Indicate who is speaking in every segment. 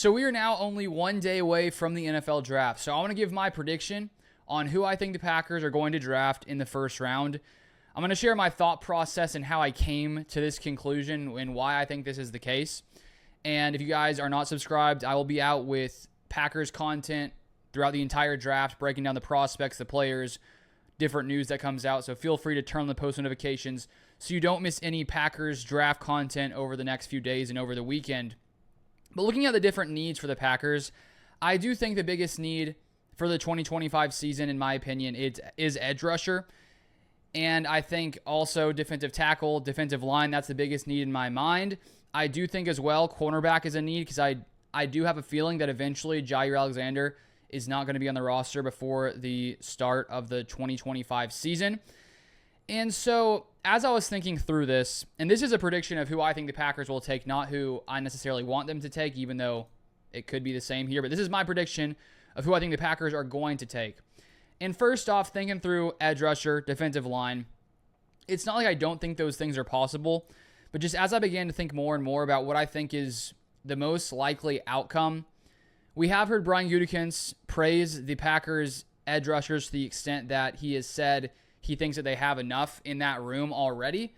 Speaker 1: So we are now only 1 day away from the NFL draft. So I want to give my prediction on who I think the Packers are going to draft in the first round. I'm going to share my thought process and how I came to this conclusion and why I think this is the case. And if you guys are not subscribed, I will be out with Packers content throughout the entire draft, breaking down the prospects, the players, different news that comes out. So feel free to turn on the post notifications so you don't miss any Packers draft content over the next few days and over the weekend. But looking at the different needs for the Packers, I do think the biggest need for the 2025 season, in my opinion, is edge rusher. And I think also defensive tackle, defensive line, that's the biggest need in my mind. I do think as well cornerback is a need because I do have a feeling that eventually Jair Alexander is not going to be on the roster before the start of the 2025 season. And so as I was thinking through this, and this is a prediction of who I think the Packers will take, not who I necessarily want them to take, even though it could be the same here, but this is my prediction of who I think the Packers are going to take. And first off, thinking through edge rusher, defensive line, it's not like I don't think those things are possible, but just as I began to think more and more about what I think is the most likely outcome, we have heard Brian Gutekunst praise the Packers edge rushers to the extent that he has said he thinks that they have enough in that room already.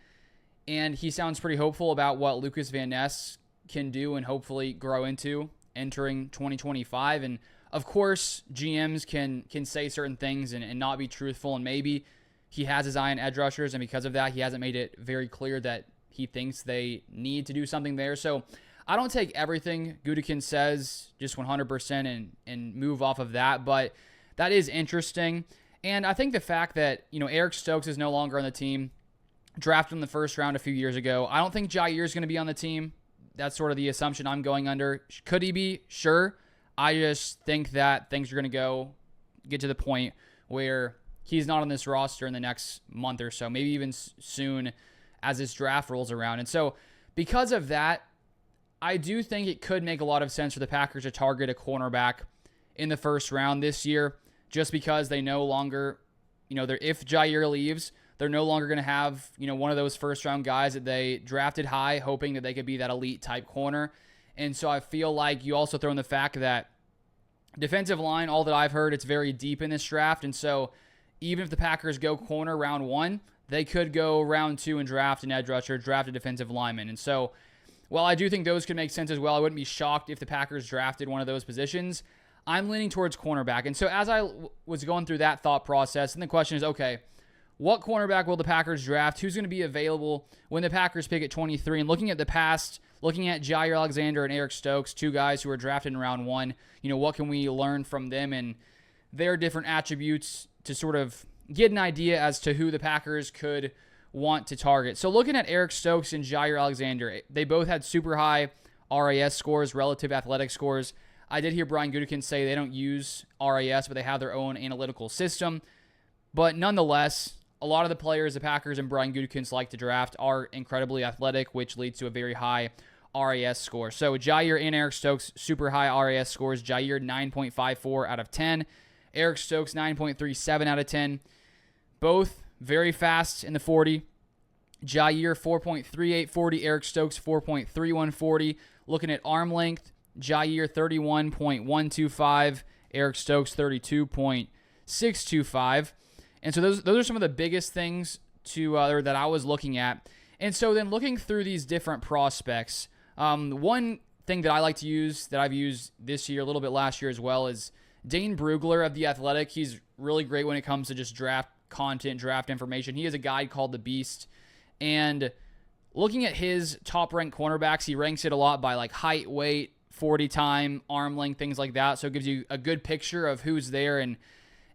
Speaker 1: And he sounds pretty hopeful about what Lucas Van Ness can do and hopefully grow into entering 2025. And of course, GMs can say certain things and not be truthful. And maybe he has his eye on edge rushers. And because of that, he hasn't made it very clear that he thinks they need to do something there. So I don't take everything Gutekunst says just 100% and move off of that. But that is interesting. And I think the fact that, Eric Stokes is no longer on the team, drafted in the first round a few years ago, I don't think Jair is going to be on the team. That's sort of the assumption I'm going under. Could he be? Sure. I just think that things are going to get to the point where he's not on this roster in the next month or so, maybe even soon as this draft rolls around. And so because of that, I do think it could make a lot of sense for the Packers to target a cornerback in the first round this year, just because they no longer, if Jair leaves, they're no longer going to have, one of those first-round guys that they drafted high, hoping that they could be that elite-type corner. And so I feel like you also throw in the fact that defensive line, all that I've heard, it's very deep in this draft. And so even if the Packers go corner round 1, they could go round 2 and draft an edge rusher, draft a defensive lineman. And so while I do think those could make sense as well, I wouldn't be shocked if the Packers drafted one of those positions. I'm leaning towards cornerback. And so as I was going through that thought process, and the question is, okay, what cornerback will the Packers draft? Who's going to be available when the Packers pick at 23? And looking at the past, looking at Jair Alexander and Eric Stokes, two guys who were drafted in round 1, what can we learn from them and their different attributes to sort of get an idea as to who the Packers could want to target. So looking at Eric Stokes and Jair Alexander, they both had super high RAS scores, relative athletic scores. I did hear Brian Gutekunst say they don't use RAS, but they have their own analytical system. But nonetheless, a lot of the players the Packers and Brian Gutekunst like to draft are incredibly athletic, which leads to a very high RAS score. So Jair and Eric Stokes, super high RAS scores. Jair, 9.54 out of 10. Eric Stokes, 9.37 out of 10. Both very fast in the 40. Jair, 4.38 40. Eric Stokes, 4.31 40. Looking at arm length, Jair 31.125, Eric Stokes 32.625. And so those are some of the biggest things that I was looking at. And so then looking through these different prospects, one thing that I like to use that I've used this year, a little bit last year as well, is Dane Brugler of The Athletic. He's really great when it comes to just draft content, draft information. He has a guide called The Beast. And looking at his top-ranked cornerbacks, he ranks it a lot by like height, weight, 40 time, arm length, things like that. So it gives you a good picture of who's there and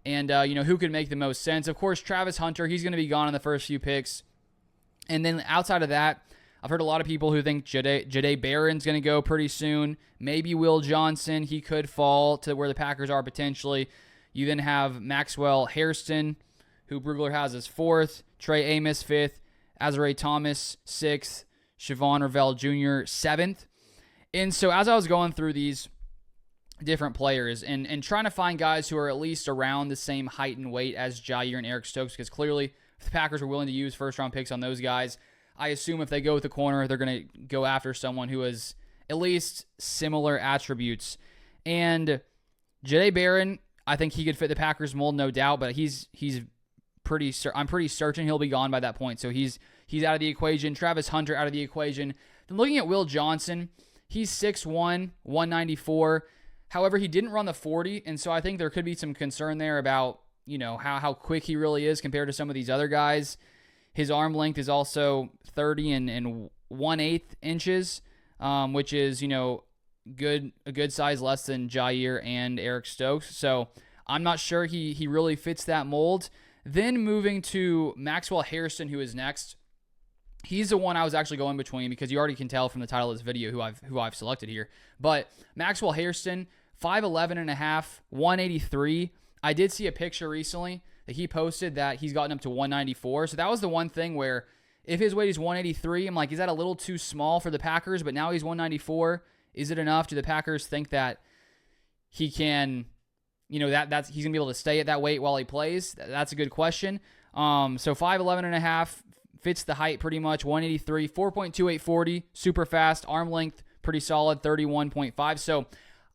Speaker 1: who could make the most sense. Of course, Travis Hunter, he's going to be gone in the first few picks. And then outside of that, I've heard a lot of people who think Jahdae Barron's going to go pretty soon. Maybe Will Johnson, he could fall to where the Packers are potentially. You then have Maxwell Hairston, who Brugler has as 4th, Trey Amos 5th, Azare Thomas 6th, Shavon Revel Jr. 7th. And so as I was going through these different players and trying to find guys who are at least around the same height and weight as Jair and Eric Stokes, because clearly if the Packers were willing to use first-round picks on those guys, I assume if they go with the corner, they're going to go after someone who is at least similar attributes. And Jahdae Barron, I think he could fit the Packers mold, no doubt, but I'm pretty certain he'll be gone by that point. So he's out of the equation. Travis Hunter out of the equation. Then looking at Will Johnson, he's 6'1", 194. However, he didn't run the 40, and so I think there could be some concern there about, how quick he really is compared to some of these other guys. His arm length is also 30 and 1/8 inches, which is, a good size less than Jair and Eric Stokes. So I'm not sure he really fits that mold. Then moving to Maxwell Hairston, who is next. He's the one I was actually going between because you already can tell from the title of this video who I've selected here. But Maxwell Hairston, 5'11 and a half, 183. I did see a picture recently that he posted that he's gotten up to 194. So that was the one thing where if his weight is 183, I'm like, is that a little too small for the Packers? But now he's 194. Is it enough? Do the Packers think that he can, that's he's going to be able to stay at that weight while he plays? That's a good question. So 5'11 and a half, fits the height pretty much, 183, 4.2840, super fast, arm length pretty solid, 31.5. So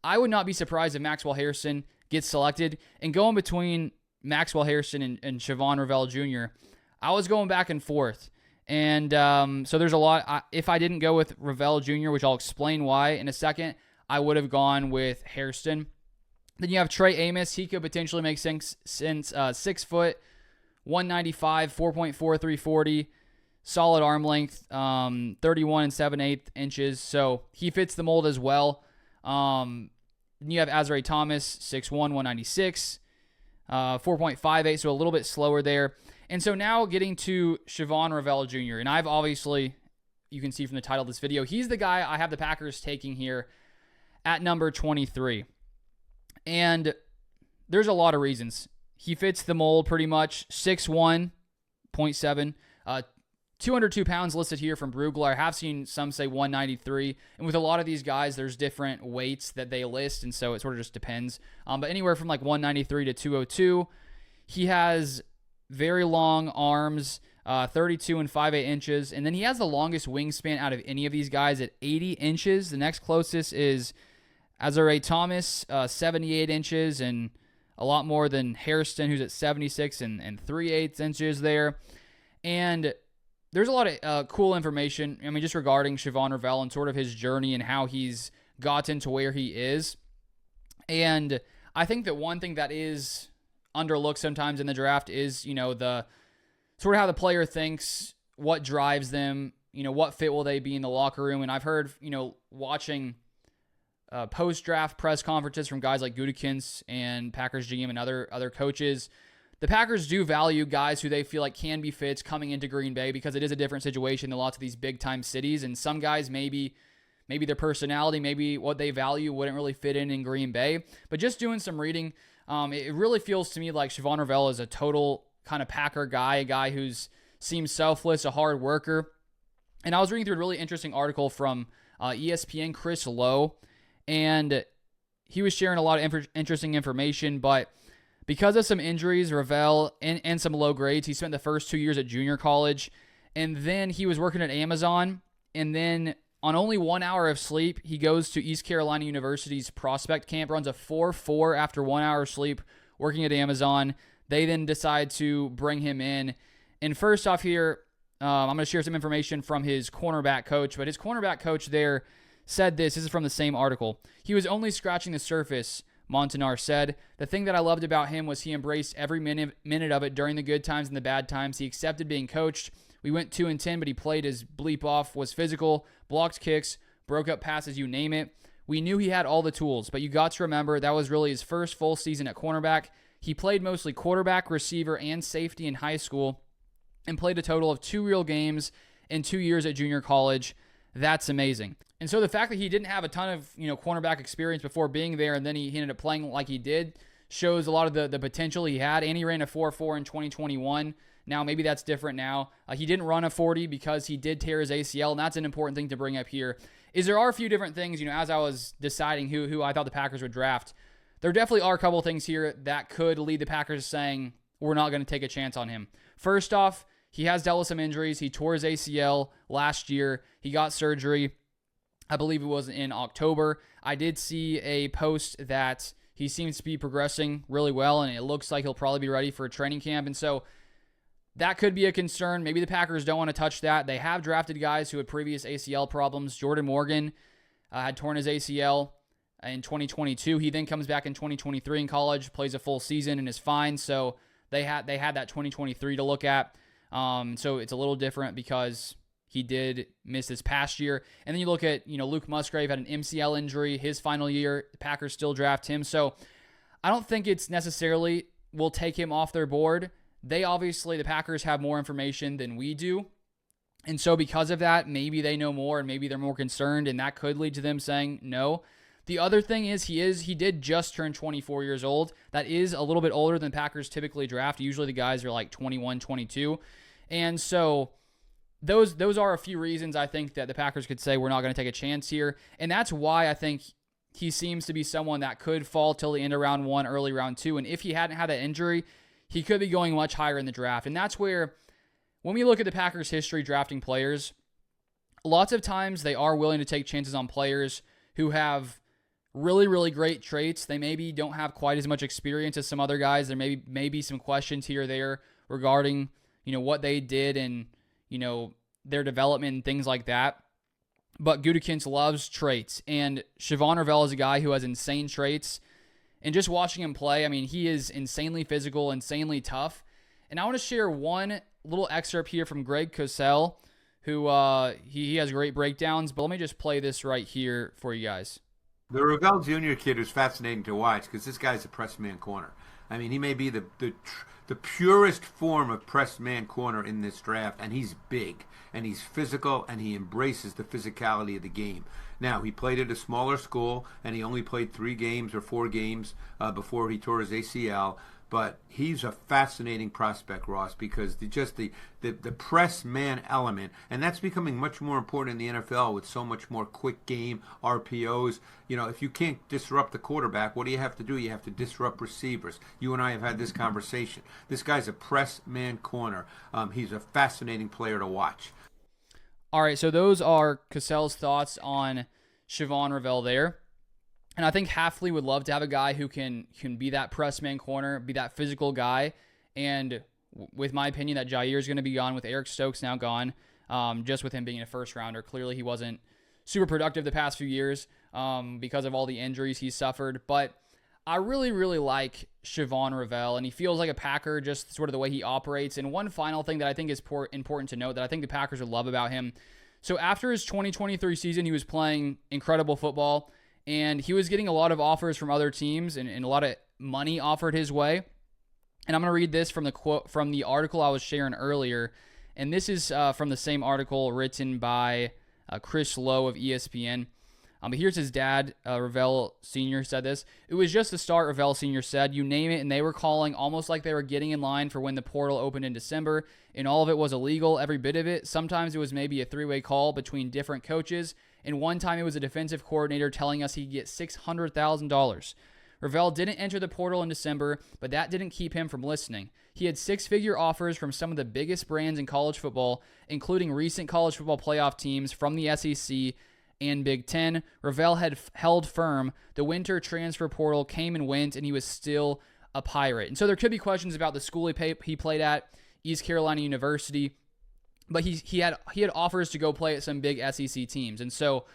Speaker 1: I would not be surprised if Maxwell Hairston gets selected. And going between Maxwell Hairston and Shavon Revel Jr., I was going back and forth. And so there's a lot. If I didn't go with Revel Jr., which I'll explain why in a second, I would have gone with Hairston. Then you have Trey Amos. He could potentially make sense since 6 foot, 195, 4.4340, solid arm length, 31 7/8 inches. So he fits the mold as well. Then you have Azrae Thomas, 6'1", 196, 4.58, so a little bit slower there. And so now getting to Shavon Revel Jr., and I've obviously, you can see from the title of this video, he's the guy I have the Packers taking here at number 23. And there's a lot of reasons. He fits the mold pretty much, 6'1", 0.7, 202 pounds listed here from Brugler. I have seen some say 193. And with a lot of these guys, there's different weights that they list, and so it sort of just depends. But anywhere from like 193 to 202. He has very long arms, 32 and 5/8 inches. And then he has the longest wingspan out of any of these guys at 80 inches. The next closest is Azrae Thomas, 78 inches, and a lot more than Hairston, who's at 76 and 3/8 inches there. And there's a lot of cool information, just regarding Shavon Revel and sort of his journey and how he's gotten to where he is. And I think that one thing that is underlooked sometimes in the draft is, the sort of how the player thinks, what drives them, what fit will they be in the locker room. And I've heard, watching post-draft press conferences from guys like Gutekunst and Packers GM and other coaches, the Packers do value guys who they feel like can be fits coming into Green Bay because it is a different situation than lots of these big-time cities. And some guys maybe their personality, maybe what they value wouldn't really fit in Green Bay. But just doing some reading, it really feels to me like Shavon Revel is a total kind of Packer guy, a guy who's seems selfless, a hard worker. And I was reading through a really interesting article from ESPN, Chris Lowe, and he was sharing a lot of interesting information, but because of some injuries, Revel, and some low grades, he spent the first 2 years at junior college, and then he was working at Amazon, and then on only 1 hour of sleep, he goes to East Carolina University's prospect camp, runs a 4.4 after 1 hour of sleep, working at Amazon. They then decide to bring him in. And first off here, I'm going to share some information from his cornerback coach, but his cornerback coach there said this is from the same article. He was only scratching the surface, Montanar said. The thing that I loved about him was he embraced every minute of it during the good times and the bad times. He accepted being coached. We went 2-10, but he played his bleep off, was physical, blocked kicks, broke up passes, you name it. We knew he had all the tools, but you got to remember that was really his first full season at cornerback. He played mostly quarterback, receiver, and safety in high school and played a total of 2 real games in 2 years at junior college. That's amazing. And so the fact that he didn't have a ton of, cornerback experience before being there, and then he ended up playing like he did, shows a lot of the potential he had. And he ran a 4.4 in 2021. Now, maybe that's different now. He didn't run a 40 because he did tear his ACL, and that's an important thing to bring up here, is there are a few different things, as I was deciding who I thought the Packers would draft. There definitely are a couple of things here that could lead the Packers to saying, we're not going to take a chance on him. First off, he has dealt with some injuries. He tore his ACL last year. He got surgery. I believe it was in October. I did see a post that he seems to be progressing really well, and it looks like he'll probably be ready for a training camp. And so that could be a concern. Maybe the Packers don't want to touch that. They have drafted guys who had previous ACL problems. Jordan Morgan had torn his ACL in 2022. He then comes back in 2023 in college, plays a full season, and is fine. So they had that 2023 to look at. So it's a little different because he did miss this past year. And then you look at, Luke Musgrave had an MCL injury his final year. The Packers still draft him. So I don't think it's necessarily will take him off their board. The Packers have more information than we do. And so because of that, maybe they know more and maybe they're more concerned, and that could lead to them saying no. The other thing is he did just turn 24 years old. That is a little bit older than Packers typically draft. Usually the guys are like 21, 22. And so those are a few reasons I think that the Packers could say we're not going to take a chance here. And that's why I think he seems to be someone that could fall till the end of round 1, early round 2. And if he hadn't had that injury, he could be going much higher in the draft. And that's where, when we look at the Packers' history drafting players, lots of times they are willing to take chances on players who have really, really great traits. They maybe don't have quite as much experience as some other guys. There may be some questions here or there regarding, what they did and, their development and things like that. But Gutekunst loves traits. And Shavon Revel is a guy who has insane traits. And just watching him play, he is insanely physical, insanely tough. And I want to share one little excerpt here from Greg Cosell, who he has great breakdowns. But let me just play this right here for you guys.
Speaker 2: The Revel Jr. kid is fascinating to watch because this guy's a press man corner. He may be the purest form of press man corner in this draft, and he's big, and he's physical, and he embraces the physicality of the game. Now, he played at a smaller school, and he only played 3 games or 4 games before he tore his ACL. But he's a fascinating prospect, Ross, because the press man element, and that's becoming much more important in the NFL with so much more quick game, RPOs. If you can't disrupt the quarterback, what do you have to do? You have to disrupt receivers. You and I have had this conversation. This guy's a press man corner. He's a fascinating player to watch.
Speaker 1: All right, so those are Cassell's thoughts on Shavon Revel there. And I think Hafley would love to have a guy who can be that press man corner, be that physical guy. And with my opinion, that Jair is going to be gone with Eric Stokes now gone, just with him being a first rounder. Clearly, he wasn't super productive the past few years because of all the injuries he's suffered. But I really, really like Shavon Revel, and he feels like a Packer, just sort of the way he operates. And one final thing that I think is important to note that I think the Packers would love about him. So after his 2023 season, he was playing incredible football. And he was getting a lot of offers from other teams and a lot of money offered his way. And I'm going to read this from the quote from the article I was sharing earlier. And this is from the same article written by Chris Lowe of ESPN. But here's his dad, Revel Sr. said this. It was just the start, Revel Sr. said. You name it, and they were calling almost like they were getting in line for when the portal opened in December. And all of it was illegal, every bit of it. Sometimes it was maybe a 3-way call between different coaches. And one time it was a defensive coordinator telling us he'd get $600,000. Revel didn't enter the portal in December, but that didn't keep him from listening. He had 6-figure offers from some of the biggest brands in college football, including recent college football playoff teams from the SEC and Big Ten. Revel had held firm. The winter transfer portal came and went, and he was still a Pirate. And so there could be questions about the school he played at, East Carolina University. But he had offers to go play at some big SEC teams. And so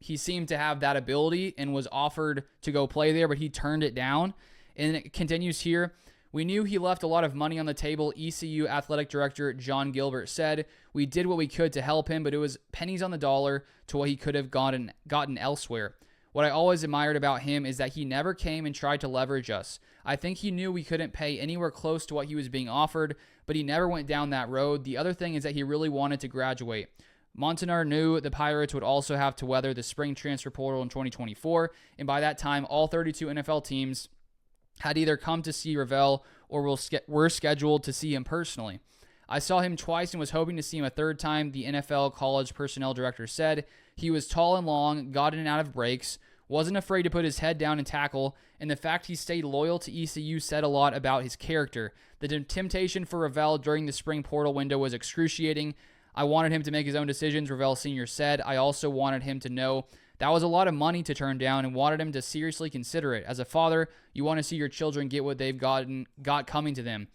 Speaker 1: he seemed to have that ability and was offered to go play there, but he turned it down. And it continues here. We knew he left a lot of money on the table, ECU Athletic Director John Gilbert said. We did what we could to help him, but it was pennies on the dollar to what he could have gotten elsewhere. What I always admired about him is that he never came and tried to leverage us. I think he knew we couldn't pay anywhere close to what he was being offered, but he never went down that road. The other thing is that he really wanted to graduate. Montaner knew the Pirates would also have to weather the spring transfer portal in 2024, and by that time, all 32 NFL teams had either come to see Revel or were scheduled to see him personally. I saw him twice and was hoping to see him a third time, the NFL college personnel director said. He was tall and long, got in and out of breaks, wasn't afraid to put his head down and tackle, and the fact he stayed loyal to ECU said a lot about his character. The temptation for Revel during the spring portal window was excruciating. I wanted him to make his own decisions, Revel Sr. said. I also wanted him to know that was a lot of money to turn down and wanted him to seriously consider it. As a father, you want to see your children get what they've got coming to them.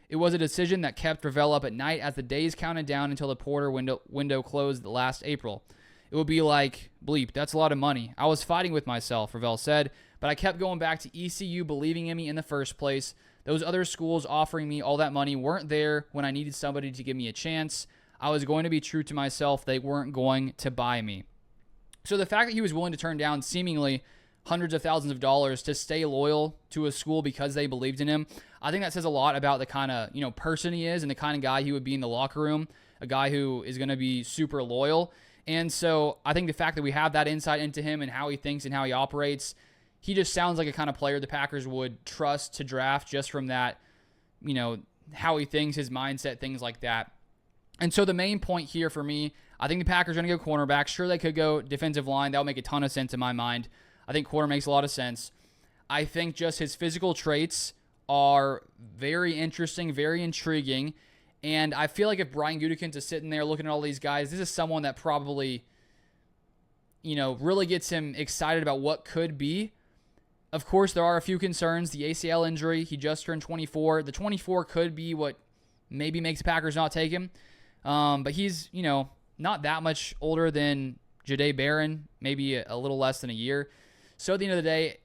Speaker 1: It was a decision that kept Revel up at night as the days counted down until the Porter window closed last April. It would be like, bleep, that's a lot of money. I was fighting with myself, Revel said, but I kept going back to ECU believing in me in the first place. Those other schools offering me all that money weren't there when I needed somebody to give me a chance. I was going to be true to myself. They weren't going to buy me. So the fact that he was willing to turn down seemingly hundreds of thousands of dollars to stay loyal to a school because they believed in him, I think that says a lot about the kind of, person he is and the kind of guy he would be in the locker room, a guy who is going to be super loyal. And so I think the fact that we have that insight into him and how he thinks and how he operates, he just sounds like a kind of player the Packers would trust to draft just from that, how he thinks, his mindset, things like that. And so the main point here for me, I think the Packers are going to go cornerback. Sure, they could go defensive line. That would make a ton of sense in my mind. I think corner makes a lot of sense. I think just his physical traits are very interesting, very intriguing. And I feel like if Brian Gutekunst is sitting there looking at all these guys, this is someone that probably, really gets him excited about what could be. Of course, there are a few concerns. The ACL injury, he just turned 24. The 24 could be what maybe makes the Packers not take him. But he's, not that much older than Jahdae Barron, maybe a little less than a year. So at the end of the day,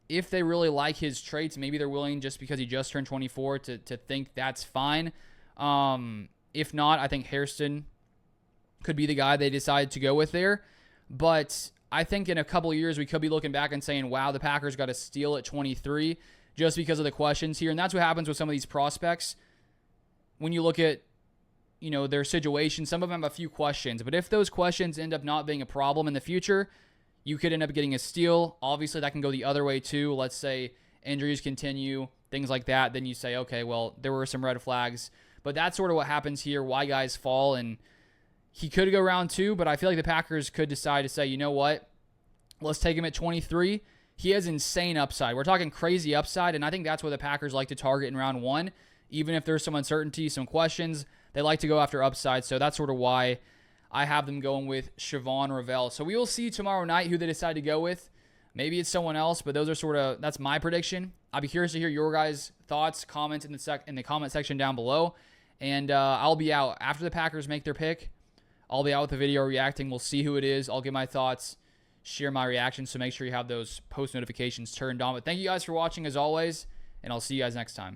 Speaker 1: if they really like his traits, maybe they're willing just because he just turned 24 to think that's fine. If not, I think Hairston could be the guy they decide to go with there. But I think in a couple of years, we could be looking back and saying, wow, the Packers got a steal at 23 just because of the questions here. And that's what happens with some of these prospects. When you look at, their situation, some of them have a few questions. But if those questions end up not being a problem in the future, you could end up getting a steal. Obviously, that can go the other way too. Let's say injuries continue, things like that. Then you say, okay, well, there were some red flags. But that's sort of what happens here, why guys fall. And he could go round 2, but I feel like the Packers could decide to say, you know what? Let's take him at 23. He has insane upside. We're talking crazy upside, and I think that's what the Packers like to target in round 1. Even if there's some uncertainty, some questions, they like to go after upside. So that's sort of why I have them going with Shavon Revel. So we will see tomorrow night who they decide to go with. Maybe it's someone else, but those are that's my prediction. I'll be curious to hear your guys' thoughts, comments in the comment section down below. And I'll be out after the Packers make their pick. I'll be out with the video reacting. We'll see who it is. I'll give my thoughts, share my reactions. So make sure you have those post notifications turned on. But thank you guys for watching as always, and I'll see you guys next time.